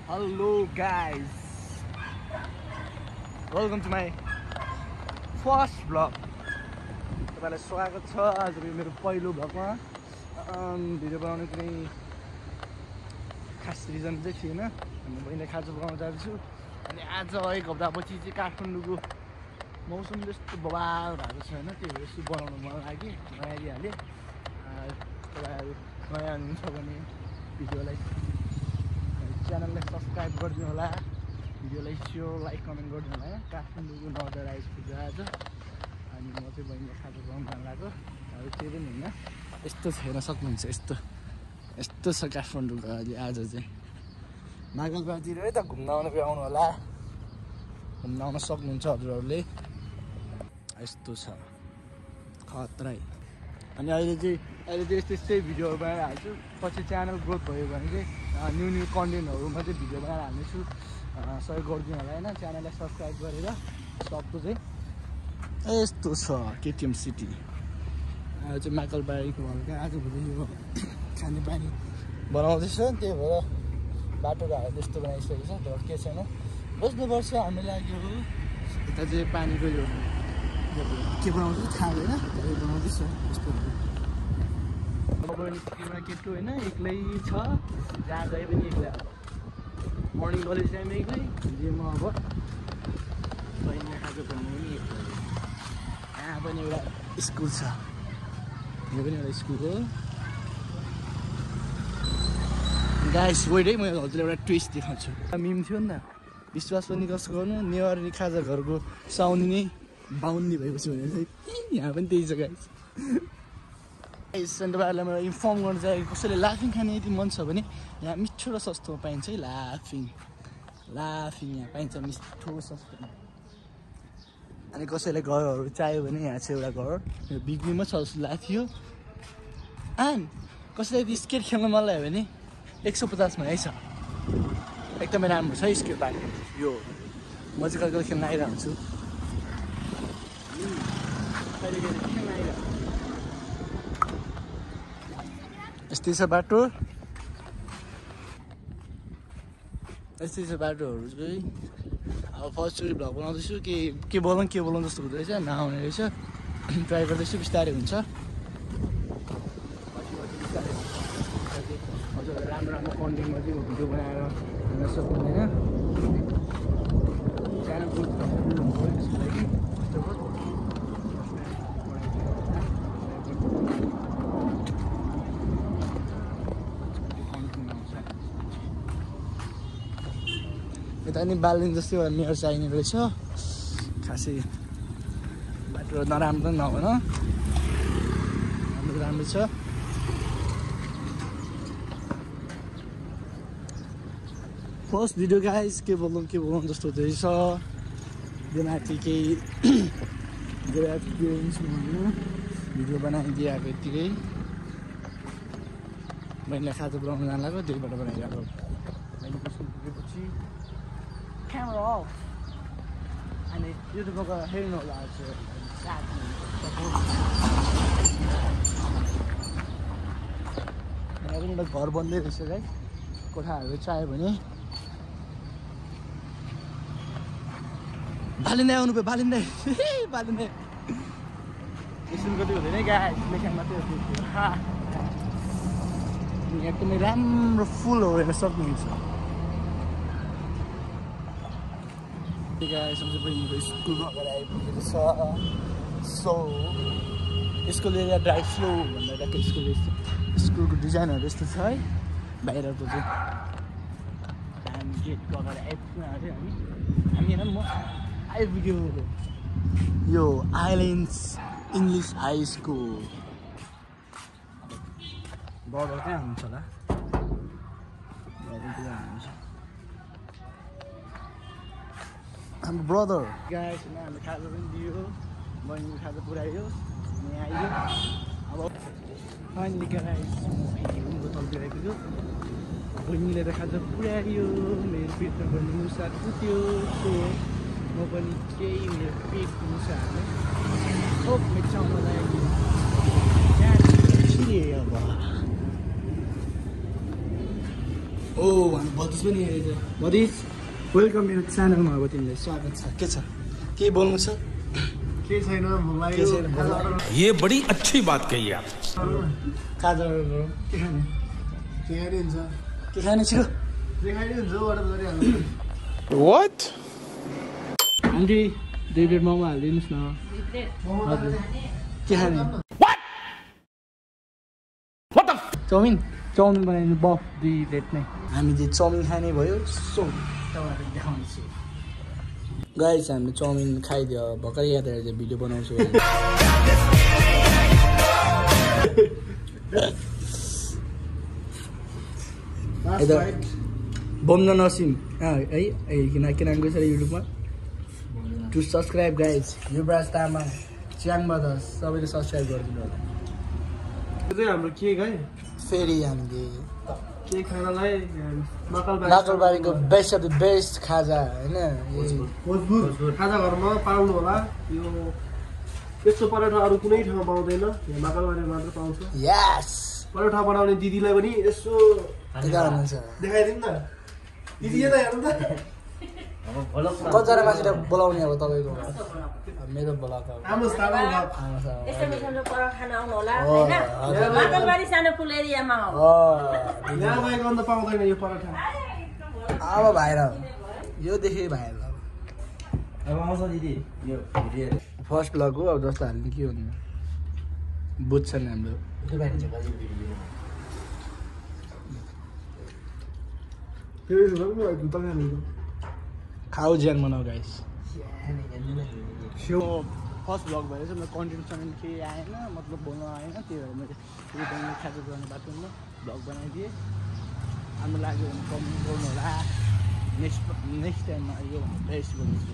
Hello guys, welcome to my first vlog. तपाईलाई स्वागत छ आजको मेरो पहिलो भ्लगमा। भिडियो बनाउने कुनै खास रिजन चाहिँ थिएन। हामी बहिनीले खाजा पकाउन जाँदैछु अनि आज एक हप्तापछि चाहिँ काठमाडौँको मौसम जस्तो बवाल भएको छ हैन, त्यही भएर यसो बनाउन मन लाग्यो, बनाइदिहालेँ। तपाईहरु नयाँ हुनुहुन्छ भने भिडियोलाई च्यानललाई सब्स्क्राइब गरिदिनु होला, भिडियोलाई सेयर लाइक कमेन्ट गरिदिनु होला। काठमाडौँको नजर आइपुग्यो आज अनि म चाहिँ बहिनीले खाजा पकाउन जान लाग्यो। अरू केही पनि होइन, यस्तो छ हेर्न सक्नुहुन्छ, यस्तो छ काठमाडौँको आज चाहिँ। मागलबारतिर है त घुम्न आउनु होला, घुम्न आउन सक्नुहुन्छ हजुरहरूले। यस्तो छ खतरै। अनि अहिले चाहिँ यस्तै भिडियोहरू बनाएर हाल्छु। पछि च्यानल ग्रोथ भयो भने चाहिँ न्यू कन्टेन्टहरूमा चाहिँ भिडियो बनाएर हाल्नेछु। सहयोग गरिदिनु होला होइन, च्यानललाई सब्सक्राइब गरेर। सबको चाहिँ यस्तो छ केटिएम सिटी। आज चाहिँ माकलबारीको हल्का आजभोलि यो खानेपानी बनाउँदैछ, त्यही भएर बाटोघाटो त्यस्तो बनाइसकेको छ। तर के छैन, बस्नुपर्छ हामी लाग्यो। यता चाहिँ पानीको यो के बनाउँदैछ थाहा हुँदैन, तर बनाउँदैछ यस्तो। स्थितिमा केटो होइन, एक्लै छ, जहाँ गए पनि एक्लै। मर्निङ कलेज टाइम एक्लै, जिममा अब बहिनी खाजा बनाउनु पनि एक्लै। यहाँ पनि एउटा स्कुल छ, यो पनि एउटा स्कुल हो। गाइस वेट है, म हजुरलाई एउटा ट्विस्ट देखाउँछु। मिम थियो नि त, विश्वास पनि कसो गर्नु, नेवारी खाजा घरको साउनी नै बाहुन्नी भएपछि भने चाहिँ यहाँ पनि त्यही छ गाइस। तपाईँहरूलाई मलाई इन्फर्म गर्नु चाहिँ कसैले लाफिङ खाने यदि मन छ भने यहाँ मिठो र सस्तोमा पाइन्छ है। लाफिङ यहाँ पाइन्छ मिठो सस्तोमा। अनि कसैलाई घरहरू चाहियो भने यहाँ चाहिँ एउटा घर यो बिग्रीमा छ जस्तो लाग्थ्यो थियो। एन्ड कसैलाई यदि स्केट खेल्न मन लाग्यो भने 150 मा छ, एकदमै राम्रो छ स्केट पार्क यो। म चाहिँ कहिले कहिले खेल्न आइरहेको हुन्छु। यस्तै छ बाटो, यस्तै छ बाटोहरू चाहिँ। अब फर्स्टचोटि भ्लग बनाउँदैछु, के बोलाउँ जस्तो हुँदो रहेछ, नआउने रहेछ। ट्राई गर्दैछु, बिस्तारै हुन्छ। हजुर राम्रो कन्टेन्टमा चाहिँ भिडियो बनाएर हेर्न सक्नुहुँदैन। च्यानल ग्रोथ हुनुभयो त्यसको लागि। यता नि बालिन जस्तै एउटा मेयर चाहिने रहेछ। खासै बाटो नराम्रो नभन, राम्रो छ। फर्स्ट भिडियो गाइस, के बोलौँ जस्तो हुँदैछ। दिमाथि केही भिडियो बनाइदिएको यत्तिकै। बहिनीलाई खाजा बनाउनु जान लाग्यो, त्यहीबाट बनाइरहेको। बहिनीको स्कुल पुगेपछि क्यामेरा अफ। अनि युट्युबमा गएर हेर्नु होला। यहाँ पनि एउटा घर बन्दै रहेछ गाइस, कोठाहरू चाहियो भने। बालिँदै आउनु भयो, बालिँदै स्कुल कति हुँदैन गाइस, लेखान मात्रै हो। एकदमै राम्रो फुल हो, हेर्न सक्नुहुन्छ। गाइस बहिनीको स्कुलमा गएर आइपुगेको छ। So school area drive slow भन्दा टक्कै स्कुलको डिजाइनहरू यस्तो छ है बाहिरको चाहिँ। हामी गेटको अगाडि आइपुग्नु अरे हामी होइन, म आइपुग्यो यो islands English high school. Border कहाँ हुन्छ होला, हाम्रो ब्रदर गाइस। हामीले खाजा पनि दियो, बहिनीको खाजा पुऱ्यायो, यहाँ आइयो। अब फाइनली गाइस बोतलतिर आइपुग्यो। बहिनीले त खाजा पुऱ्यायो, मेरो पेटमा पनि मुसा कुट्यो। सो म पनि केही मेरो पेटको मुसाहरूले मेचाउन लाग्यो। अब ओ हामी बदिस पनि हेरेछ बदिस वेलकम मेरो च्यानलमा अब तिमीलाई स्वागत छ के छ के बोल्नु छ के छैन ये बड़ी अच्छी बात कही आप खाजा के खाने के खाने हुन्छ के खाने छु के खाने हुन्छ अर्डर गरिहाल्नु व्हाट आन्टी 2 प्लेट मोमो हालिदिनुहोस् न हजुर के खाने चाउमिन बनाइदिनु बफ 2 प्लेट नै हामी चाहिँ चाउमिन खाने भयो सो तपाईँहरू देखाउँछु गाइस हामीले चाउमिन खाइदियो भर्खरै याद आएर चाहिँ भिडियो बनाउँछु बम्न नसिम है किन गएछ युट्युबमा to subscribe guys Yuvraj Tamang च्याङ बदस सबैले सब्सक्राइब गरिदिनु होला यो चाहिँ हाम्रो के गाई फेरि हामीले के खानालाई नकलबारीको बेस्ट अफ द बेस्ट खाजा होइन मजबुत खाजा घरमा पाउनु होला यो यस्तो पराठा अरू कुनै ठाउँमा पाउँदैन यहाँ माकलबारीमा मात्र पाउँछ यस पराठा बनाउने दिदीलाई पनि यसो देखाइदिनु न दिदी यता हेर्नु त कतिजना मान्छेले बोलाउने अब तपाईँको मेरो बोलाएको आउनुहोस् त यस्तो मिठो पराठा खान आउनु होला हैन माकलबारी सानो पुल एरियामा हो यहाँ गएको अन्त पाउँदैन यो पराठा अब भाइर यो देखे भाइर अब आउँछ दिदी यो फर्स्ट ब्लग हो अब जस्तो हाल्ने के भन्नु बुझ्छन् हाम्रो खाऊ ज्यान बनाऊ गाइस फर्स्ट ब्लग भएर चाहिँ कन्टेन्ट सन्टेन्ट केही आएन मतलब बोल्न आएन त्यही भएर मैले रिटर्न खाजा गर्ने बाटोमा ब्लग बनाइदिएँ राम्रो लाग्यो भने कमेन्ट गर्नु होला नेक्स्ट टाइममा यो बेस्ट गर्छु